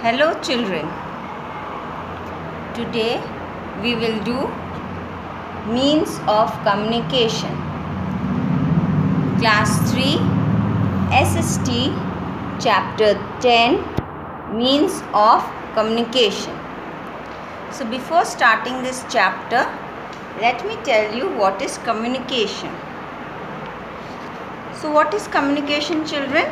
Hello children, today we will do means of communication. Class 3 SST chapter 10 means of communication. So before starting this chapter, let me tell you what is communication. So what is communication, children?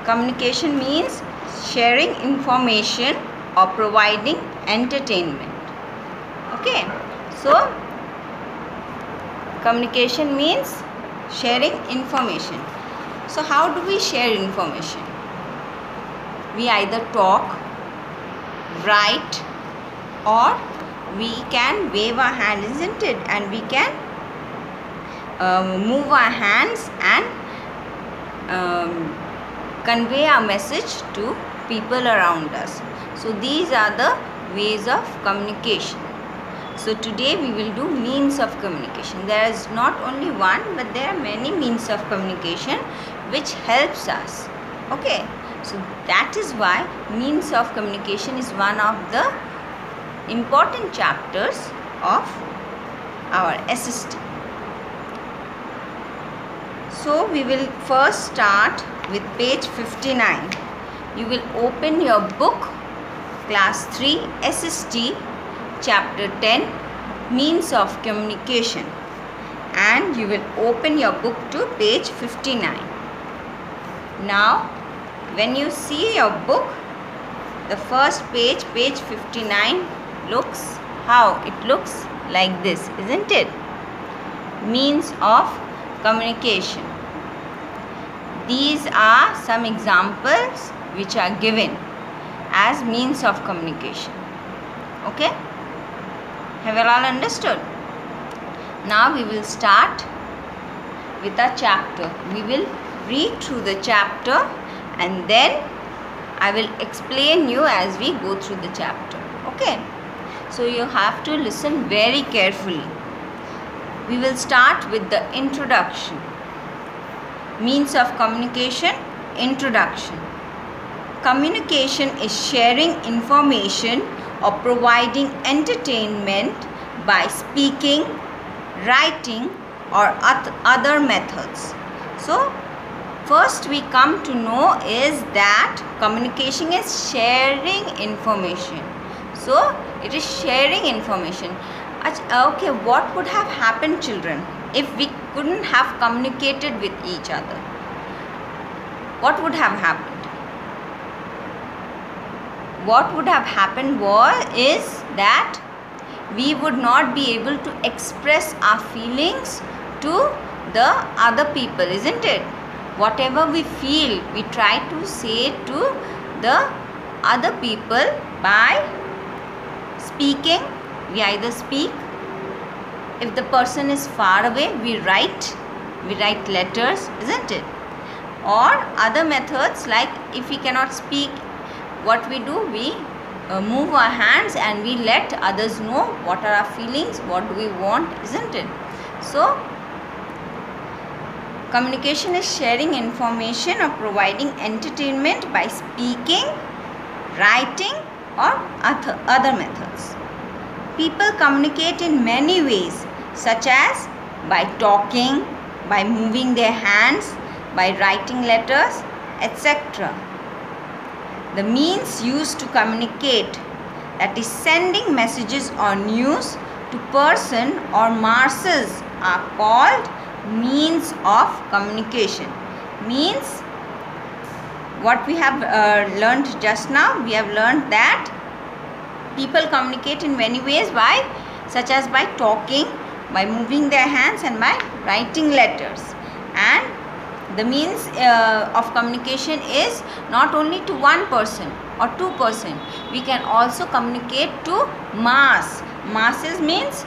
Communication means sharing information or providing entertainment. Okay, so communication means sharing information. So how do we share information? We either talk, write, or we can wave our hand, isn't it? And we can move our hands and convey our message to people around us. So these are the ways of communication. So today we will do means of communication. There is not only one, but there are many means of communication which helps us. Okay, so that is why means of communication is one of the important chapters of our SST. So we will first start with page 59. You will open your book, class 3 SST chapter 10 means of communication, and you will open your book to page 59. Now when you see your book, the first page, page 59, looks how it looks like this, isn't it? Means of communication. These are some examples which are given as means of communication. Okay? Have you all understood? Now we will start with a chapter. We will read through the chapter and then I will explain you as we go through the chapter. Okay? So you have to listen very carefully. We will start with the introduction. Means of communication, introduction. Communication is sharing information or providing entertainment by speaking, writing, or other methods. So first we come to know is that communication is sharing information. So it is sharing information. Okay, what would have happened, children, if we couldn't have communicated with each other? What would have happened? What would have happened is that we would not be able to express our feelings to the other people, isn't it? Whatever we feel, we try to say to the other people by speaking. We either speak. If the person is far away, we write letters, isn't it? Or other methods, like if we cannot speak, what we do, we move our hands and we let others know what are our feelings, what do we want, isn't it? So communication is sharing information or providing entertainment by speaking, writing, or other methods. People communicate in many ways, such as by talking, by moving their hands, by writing letters, etc. The means used to communicate, that is sending messages or news to person or masses, are called means of communication. Means, what we have learned just now, we have learned that people communicate in many ways, such as by talking, by moving their hands, and by writing letters. And the means of communication is not only to one person or two person. We can also communicate to mass. Masses means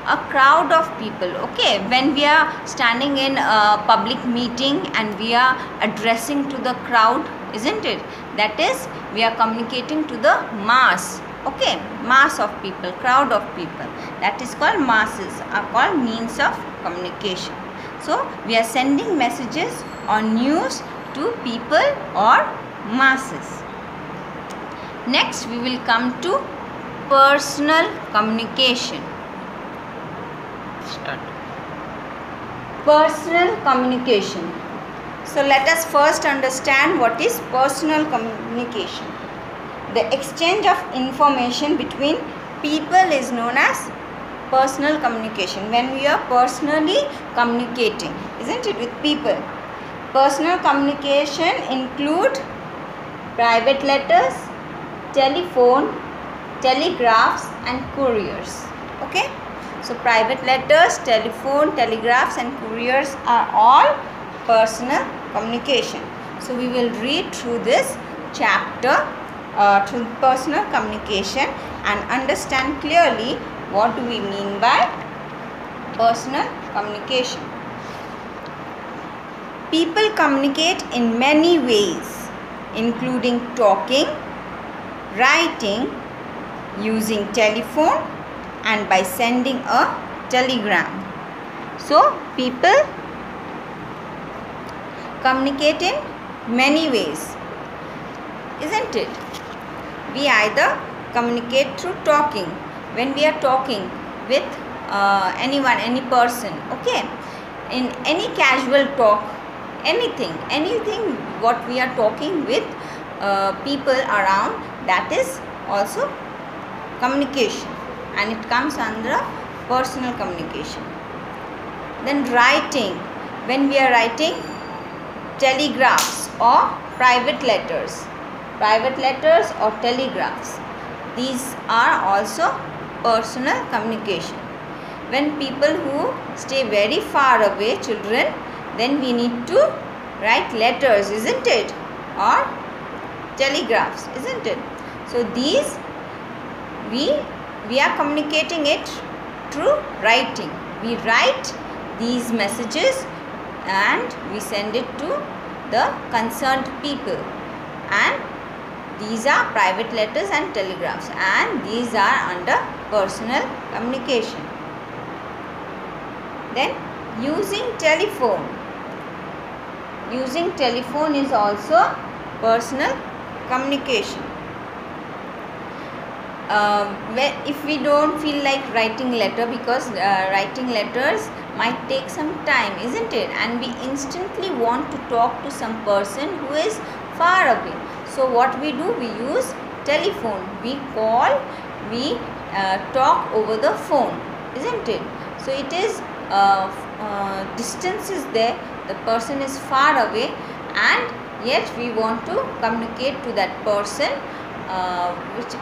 a crowd of people. Okay, when we are standing in a public meeting and we are addressing to the crowd, isn't it? That is, we are communicating to the mass. Okay, mass of people, crowd of people, that is called masses, are called means of communication. So we are sending messages or news to people or masses. Next we will come to personal communication. Start. Personal communication. So let us first understand what is personal communication. The exchange of information between people is known as personal communication. When we are personally communicating, isn't it, with people. Personal communication include private letters, telephone, telegraphs and couriers. Okay. So private letters, telephone, telegraphs and couriers are all personal communication. So we will read through this chapter through personal communication and understand clearly what do we mean by personal communication. People communicate in many ways, including talking, writing, using telephone and by sending a telegram. So people communicate in many ways, isn't it? We either communicate through talking, when we are talking with anyone, any person, okay, in any casual talk, anything what we are talking with people around, that is also communication and it comes under personal communication. Then writing, when we are writing telegraphs or private letters or telegraphs, these are also personal communication. When people who stay very far away, children, then we need to write letters, isn't it, or telegraphs, isn't it? So these we are communicating it through writing. We write these messages and we send it to the concerned people, and these are private letters and telegraphs, and these are under personal communication. Then using telephone is also personal communication. If we don't feel like writing letter, because writing letters might take some time, isn't it, and we instantly want to talk to some person who is far away. So what we do, we use telephone, we call, we talk over the phone, isn't it? So it is distance is there, the person is far away, and yet we want to communicate to that person, which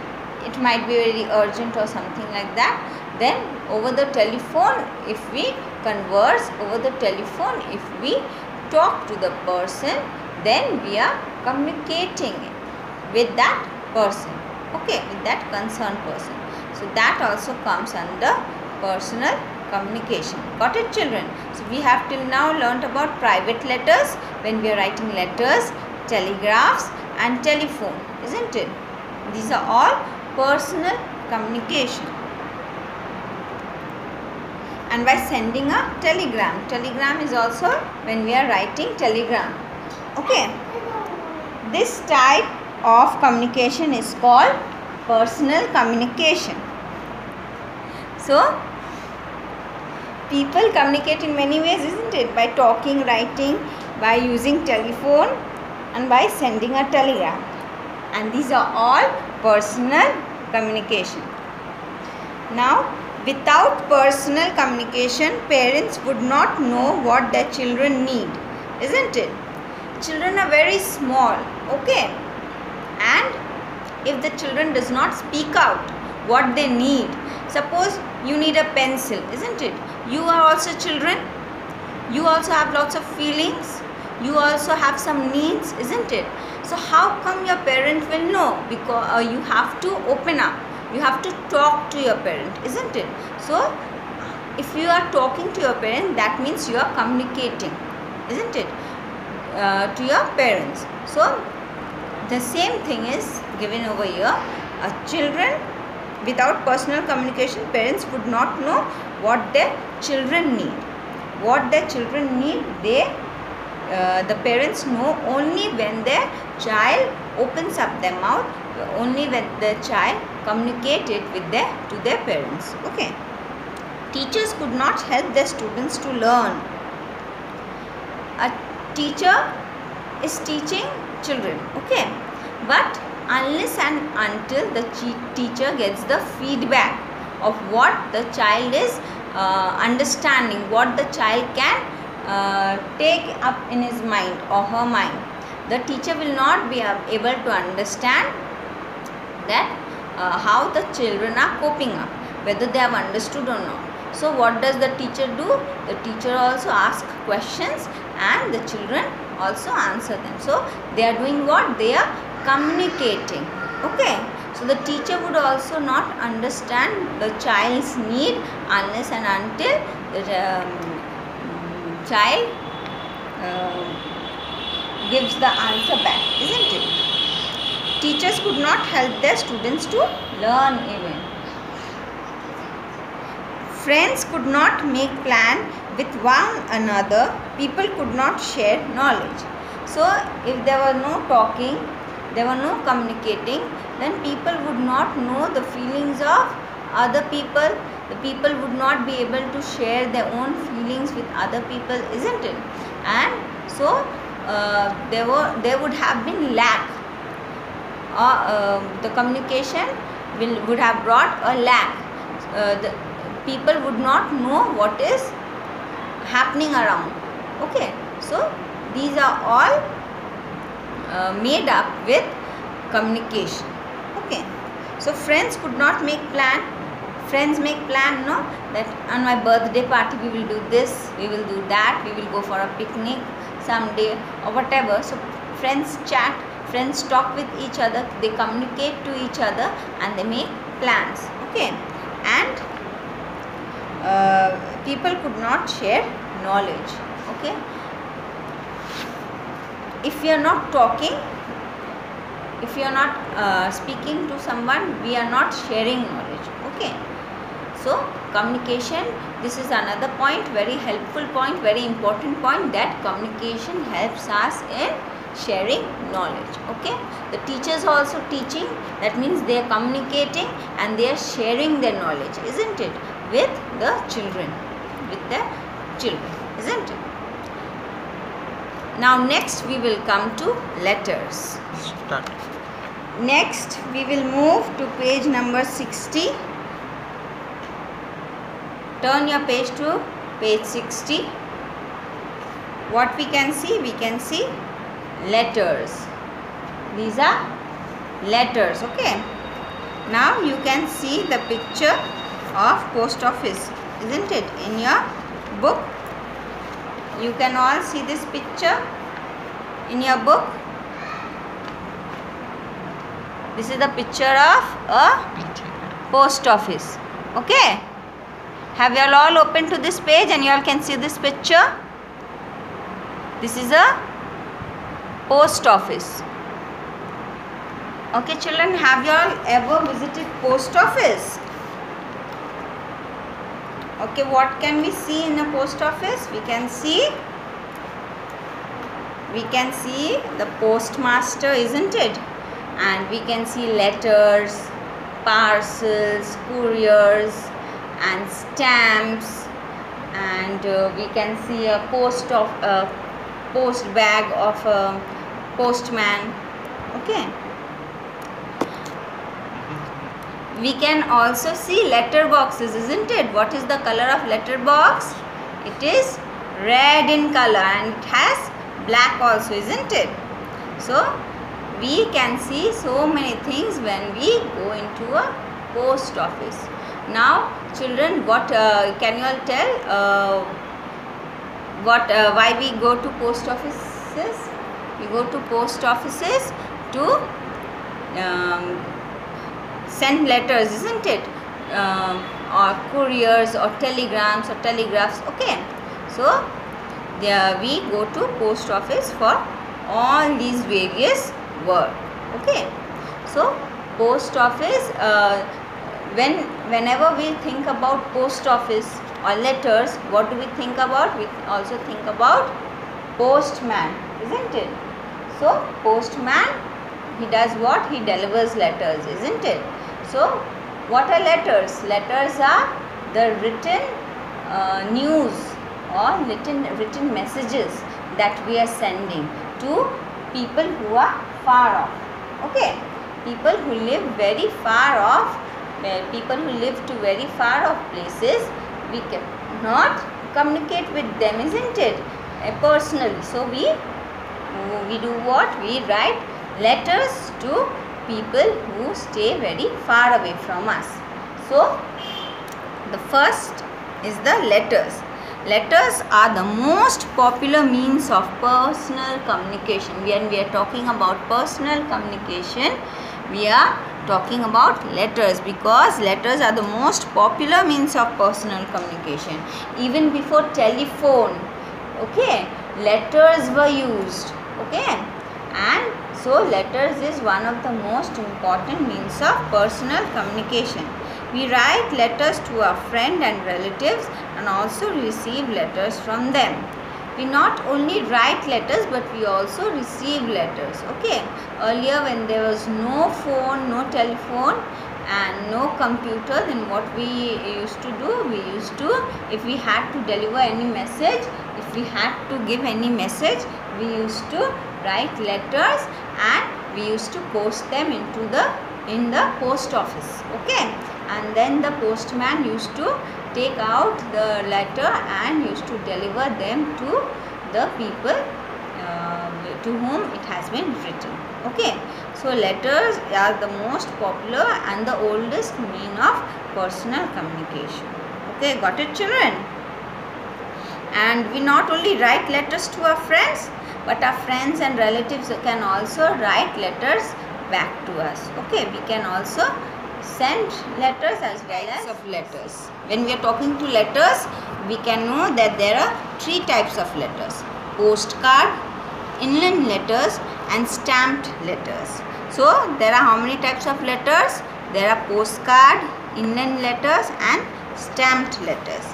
it might be very urgent or something like that. Then over the telephone, if we converse over the telephone, if we talk to the person, then we are communicating with that person, okay, with that concerned person. So that also comes under personal communication. Got it, children? So we have till now learnt about private letters, when we are writing letters, telegraphs and telephone, isn't it? These are all personal communication. And by sending a telegram is also when we are writing telegram, okay. This type of communication is called personal communication. So people communicate in many ways, isn't it? By talking, writing, by using telephone and by sending a telegram, and these are all personal communication. Now, without personal communication, parents would not know what their children need, isn't it? Children are very small, okay, and if the children does not speak out what they need, suppose you need a pencil, isn't it? You are also children, you also have lots of feelings, you also have some needs, isn't it? So how come your parent will know? Because you have to open up, you have to talk to your parent, isn't it? So if you are talking to your parent, that means you are communicating, isn't it, to your parents. So the same thing is given over here. Children, without personal communication, parents would not know what their children need. What their children need, the parents know only when their child opens up their mouth only when the child communicates it with to their parents. Okay. Teachers could not help their students to learn. A teacher is teaching children, okay, but unless and until the teacher gets the feedback of what the child is understanding, what the child can take up in his mind or her mind, the teacher will not be able to understand that how the children are coping up, whether they have understood or not. So what does the teacher do? The teacher also asks questions and the children also answer them. So they are doing what? They are communicating. Okay. So the teacher would also not understand the child's need unless and until the child gives the answer back, isn't it? Teachers could not help their students to learn even. Friends could not make plan with one another. People could not share knowledge. So if there were no talking, there were no communicating, then people would not know the feelings of other people. The people would not be able to share their own feelings with other people, isn't it? And so there would have been lack. The communication would have brought a lack. The people would not know what is happening around. Okay, so these are all made up with communication. Okay, so friends could not make plan. Friends make plan, no, that on my birthday party we will do this, we will do that, we will go for a picnic someday or whatever. So friends chat, friends talk with each other, they communicate to each other and they make plans. Okay, and people could not share knowledge. Okay, if we are not talking, if we are not speaking to someone, we are not sharing knowledge. Okay, so communication, this is another point, very helpful point, very important point, that communication helps us in sharing knowledge. Okay, the teachers also teaching, that means they are communicating and they are sharing their knowledge, isn't it, with the children, isn't it? Now next we will come to letters. Start. Next we will move to page number 60. Turn your page to page 60. What we can see? We can see letters. These are letters. Okay. Now you can see the picture of post office, isn't it, in your book? You can all see this picture in your book. This is the picture of a post office. Okay. Have you all opened to this page and you all can see this picture? This is a post office. Okay children, have you all ever visited post office? Okay, what can we see in a post office? We can see the postmaster, isn't it? And we can see letters, parcels, couriers and stamps, and we can see a post bag of a postman. Okay, we can also see letter boxes, isn't it? What is the color of letter box? It is red in color and it has black also, isn't it? So we can see so many things when we go into a post office. Now children, what can you all tell why we go to post offices? We go to post offices to send letters, isn't it, or couriers or telegrams or telegraphs. Okay, so there we go to post office for all these various work. Okay, so post office, whenever we think about post office or letters, what do we think about? We also think about postman, isn't it? So postman He does what? He delivers letters, isn't it? So what are letters? Letters are the written news or written messages that we are sending to people who are far off. Okay, people who live very far off, people who live to very far off places, we cannot communicate with them, isn't it? Personally. So we do what? We write letters to people who stay very far away from us. So the first is the letters. Letters are the most popular means of personal communication. When we are talking about personal communication, we are talking about letters, because letters are the most popular means of personal communication. Even before telephone, okay, letters were used, okay, and so letters is one of the most important means of personal communication. We write letters to our friends and relatives and also receive letters from them. We not only write letters but we also receive letters. Okay. Earlier when there was no phone, no telephone and no computer, then what we used to do? We used to, if we had to deliver any message, if we had to give any message, we used to write letters and we used to post them in the post office. Okay. And then the postman used to take out the letter and used to deliver them to the people to whom it has been written. Okay. So letters are the most popular and the oldest mean of personal communication. Okay, got it, children? And we not only write letters to our friends, but our friends and relatives can also write letters back to us. Okay, we can also send letters as well as of letters. When we are talking to letters, we can know that there are 3 types of letters: postcard, inland letters and stamped letters. So there are how many types of letters? There are postcard, inland letters and stamped letters.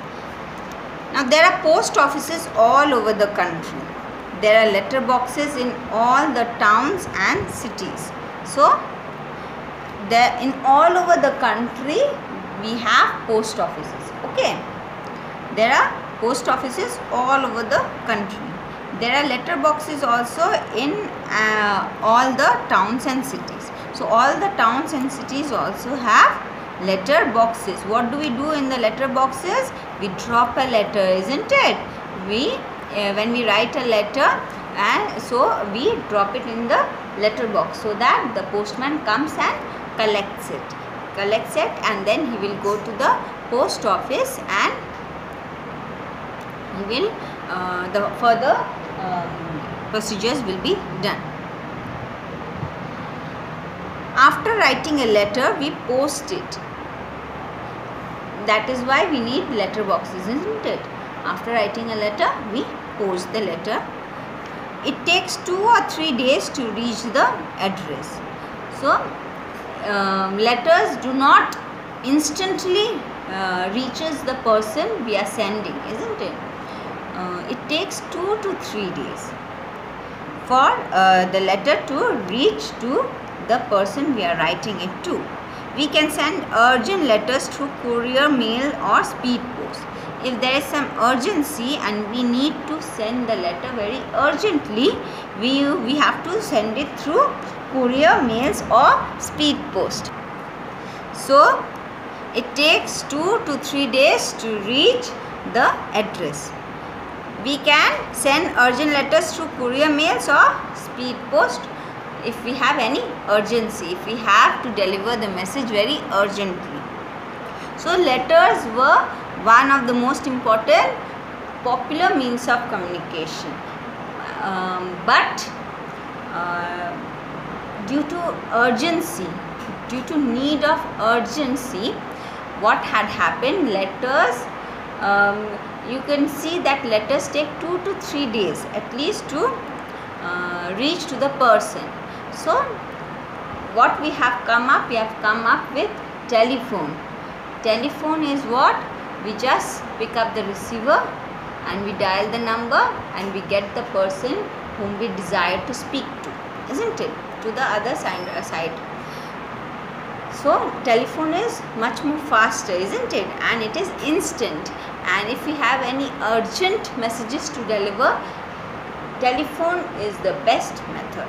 Now there are post offices all over the country. There are letter boxes in all the towns and cities. So there in all over the country we have post offices. Okay, there are post offices all over the country. There are letter boxes also in all the towns and cities. So all the towns and cities also have letter boxes. What do we do in the letter boxes? We drop a letter, isn't it? We when we write a letter, and so we drop it in the letter box so that the postman comes and collects it and then he will go to the post office and he will the further procedures will be done. After writing a letter, we post it. That is why we need letter boxes, isn't it? After writing a letter, we post the letter. It takes 2 or 3 days to reach the address. So letters do not instantly reaches the person we are sending, isn't it? It takes 2 to 3 days for the letter to reach to the person we are writing it to. We can send urgent letters through courier, mail or speed post. If there is some urgency and we need to send the letter very urgently, we have to send it through courier, mails or speed post. So it takes 2 to 3 days to reach the address. We can send urgent letters through courier, mails or speed post if we have any urgency, if we have to deliver the message very urgently. So letters were one of the most important popular means of communication. But due to urgency, due to need of urgency, what had happened, letters, you can see that letters take 2 to 3 days at least to reach to the person. So what we have come up with telephone. Telephone is what? We just pick up the receiver and we dial the number and we get the person whom we desire to speak to, isn't it? to the other side. So telephone is much more faster, isn't it? And it is instant. And if we have any urgent messages to deliver, telephone is the best method,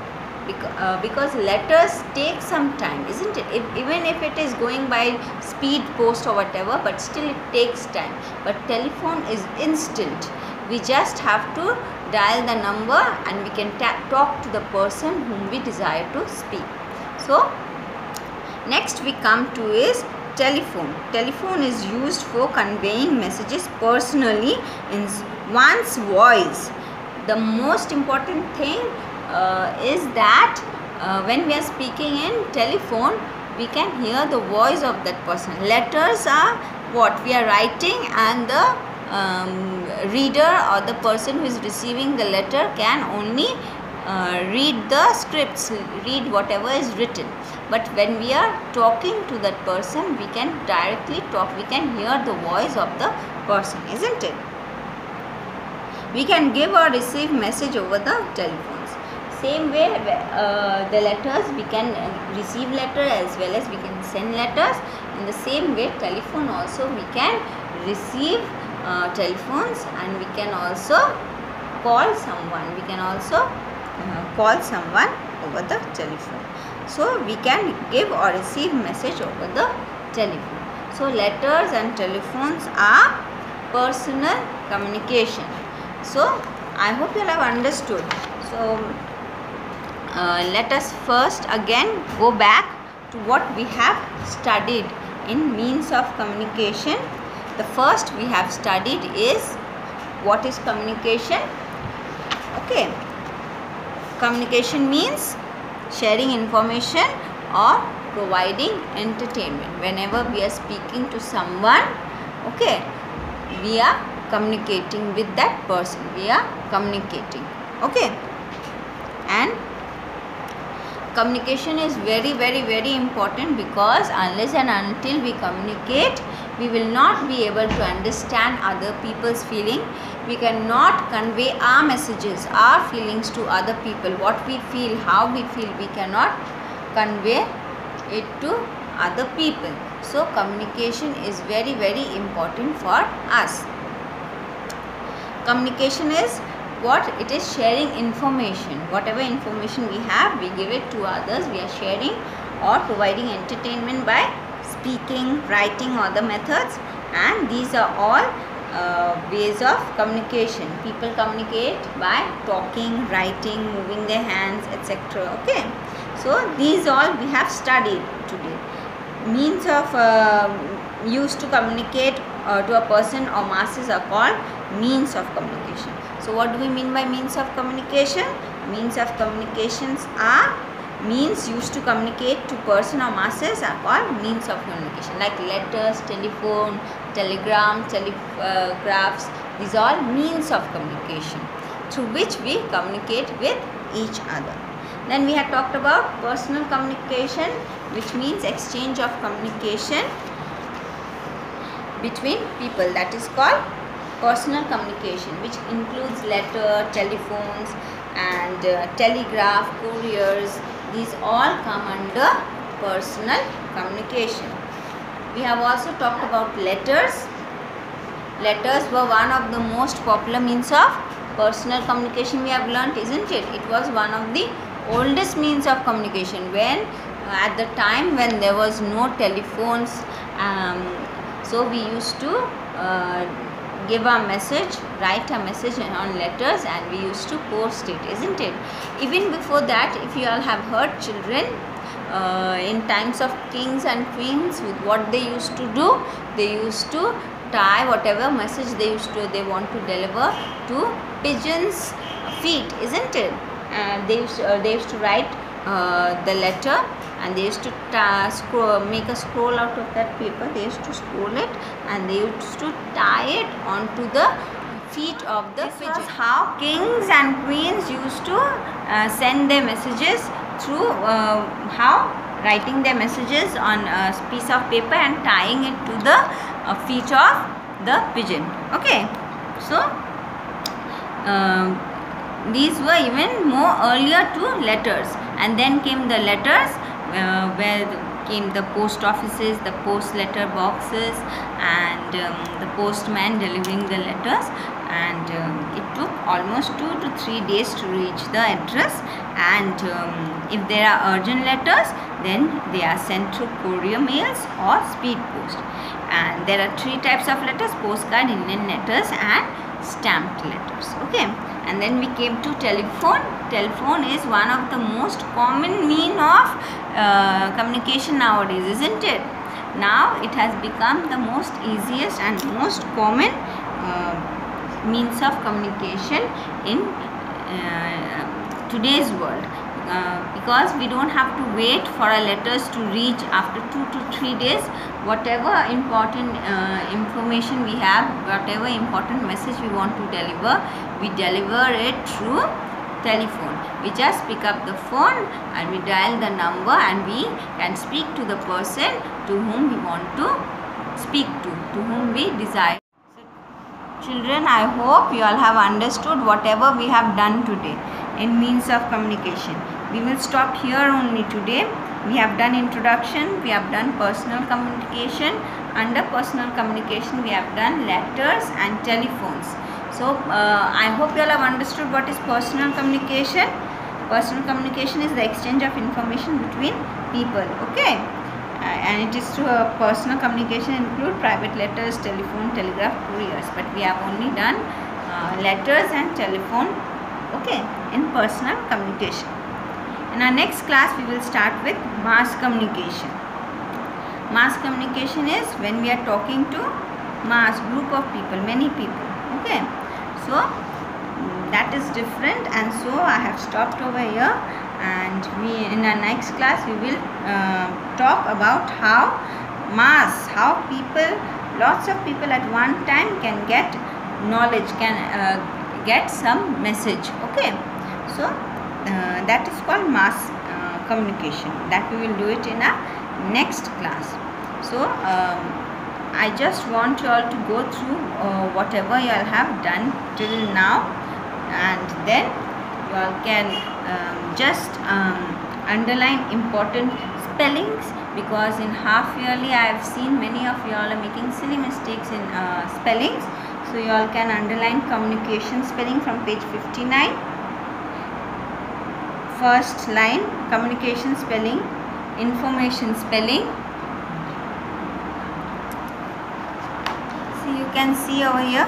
because letters take some time, isn't it? Even if it is going by speed post or whatever, but still it takes time. But telephone is instant. We just have to dial the number and we can talk to the person whom we desire to speak. So next we come to is telephone. Telephone is used for conveying messages personally in one's voice. The most important thing is that when we are speaking in telephone, we can hear the voice of that person. Letters are what we are writing, and the reader or the person who is receiving the letter can only read the scripts, read whatever is written. But when we are talking to that person, we can directly talk, we can hear the voice of the person, isn't it? We can give or receive message over the telephones. Same way, the letters, we can receive letter as well as we can send letters. In the same way, telephone also we can receive telephones, and we can also call someone. We can also call someone over the telephone. So we can give or receive message over the telephone. So letters and telephones are personal communication. So I hope you have understood. So let us first again go back to what we have studied in means of communication. The first we have studied is what is communication. Okay, communication means sharing information or providing entertainment. Whenever we are speaking to someone, okay, we are communicating with that person. We are communicating. Okay, and communication is very important, because unless and until we communicate, we will not be able to understand other people's feeling. We cannot convey our messages, our feelings to other people. What we feel, how we feel, we cannot convey it to other people. So communication is very important for us. Communication is what? It is sharing information. Whatever information we have, we give it to others. We are sharing or providing entertainment by speaking, writing, or other methods. And these are all ways of communication. People communicate by talking, writing, moving their hands, etc. Okay, so these all we have studied today. Means of used to communicate to a person or masses are called means of communication. So what do we mean by means of communication? Means of communications are means used to communicate to person or masses are called means of communication, like letters, telephone, telegram, telegraphs. These are all means of communication through which we communicate with each other. Then we have talked about personal communication, which means exchange of communication between people. That is called personal communication, which includes letter, telephones, and telegraph, couriers. These all come under personal communication. We have also talked about letters. Letters were one of the most popular means of personal communication we have learnt, isn't it? It was one of the oldest means of communication, when at the time when there was no telephones, so we used to give a message, write a message on letters, and we used to post it, isn't it? Even before that, if you all have heard children, in times of kings and queens, with what they used to do, they used to tie whatever message they want to deliver to pigeons' feet, isn't it? They used to write the letter, and they used to make a scroll out of that paper. They used to scroll it, and they used to tie it onto the feet of the pigeon. This was how kings and queens used to send their messages through how writing their messages on a piece of paper and tying it to the feet of the pigeon. Okay, so these were even more earlier to letters. And then came the letters, where came the post offices, the post letter boxes, and the postman delivering the letters. And it took almost 2 to 3 days to reach the address. And if there are urgent letters, then they are sent through courier mails or speed post. And there are 3 types of letters: postcard, Indian letters, and stamped letters. Okay. And then we came to telephone. Telephone is one of the most common mean of communication nowadays, isn't it? Now it has become the most easiest and most common means of communication in today's world, because we don't have to wait for our letters to reach after 2 to 3 days. Whatever important information we have, whatever important message we want to deliver, we deliver it through telephone. We just pick up the phone and we dial the number, and we can speak to the person to whom we want to speak to whom we desire. So, children, I hope you all have understood whatever we have done today in means of communication. We will stop here only today. We have done introduction, we have done personal communication. Under personal communication, we have done letters and telephones. So, I hope you all have understood what is personal communication. Personal communication is the exchange of information between people. Okay. And it is through personal communication include private letters, telephone, telegraph, couriers. But we have only done letters and telephone. Okay. In personal communication. In our next class, we will start with mass communication. Mass communication is when we are talking to mass group of people, many people. Okay. So that is different, and so I have stopped over here, and we in our next class we will talk about how people, lots of people at one time can get knowledge, can get some message. Okay. So that is called mass communication. That we will do it in our next class. So I just want you all to go through whatever you all have done till now, and then you all can just underline important spellings, because in half yearly I have seen many of you all are making silly mistakes in spellings. So you all can underline communication spelling from page 59. First line, communication spelling, information spelling. So you can see over here,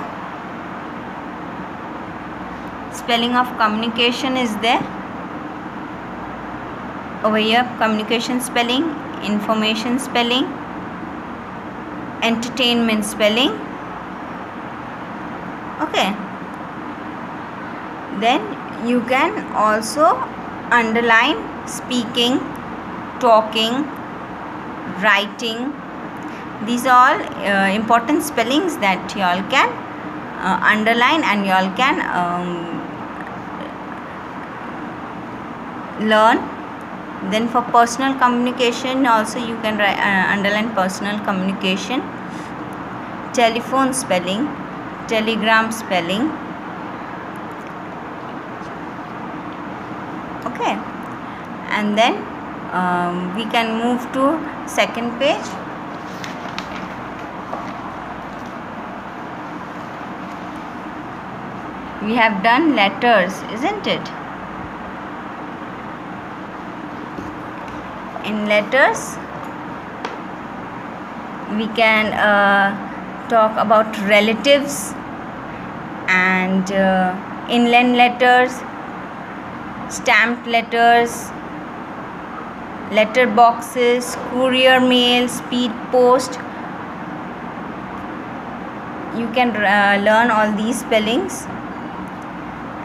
spelling of communication is there. Over here, communication spelling, information spelling, entertainment spelling. Okay. Then you can also underline speaking, talking, writing. These are all important spellings that you all can underline, and you all can learn. Then for personal communication also you can underline personal communication, telephone spelling, telegram spelling. Okay. And then we can move to second page. We have done letters, isn't it? In letters, we can talk about relatives and inland letters, stamped letters, letter boxes, courier mail, speed post. You can learn all these spellings.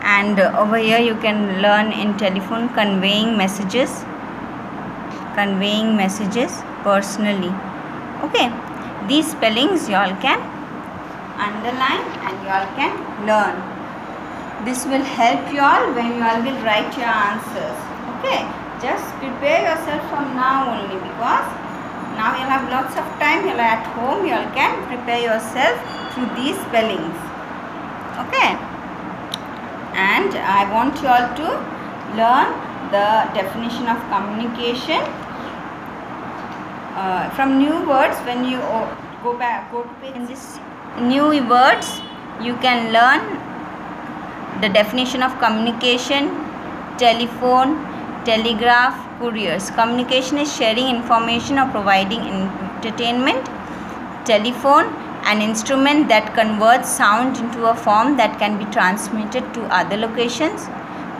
And over here you can learn in telephone, conveying messages personally. Okay. These spellings you all can underline and you all can learn. This will help you all when you all will write your answers. Okay. Just prepare yourself from now only, because now you have lots of time. You are at home. You all can prepare yourself through these spellings. Okay. And I want you all to learn the definition of communication. From new words, when you go to page, in this new words you can learn the definition of communication: telephone, telegraph, couriers. Communication is sharing information or providing entertainment. Telephone, an instrument that converts sound into a form that can be transmitted to other locations.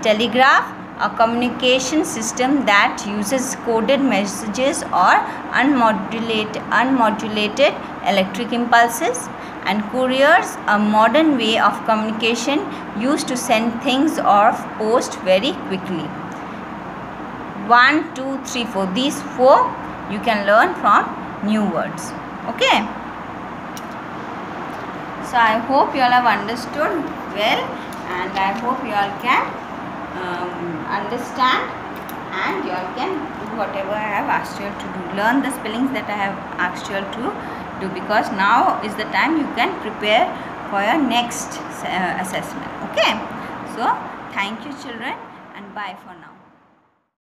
Telegraph, a communication system that uses coded messages or unmodulated electric impulses. And couriers, a modern way of communication used to send things or post very quickly. 1, 2, 3, 4. These 4 you can learn from new words. Okay. So I hope you all have understood well, and I hope you all can understand, and you all can do whatever I have asked you to do. Learn the spellings that I have asked you to do, because now is the time you can prepare for your next assessment. Okay. So thank you children, and bye for now.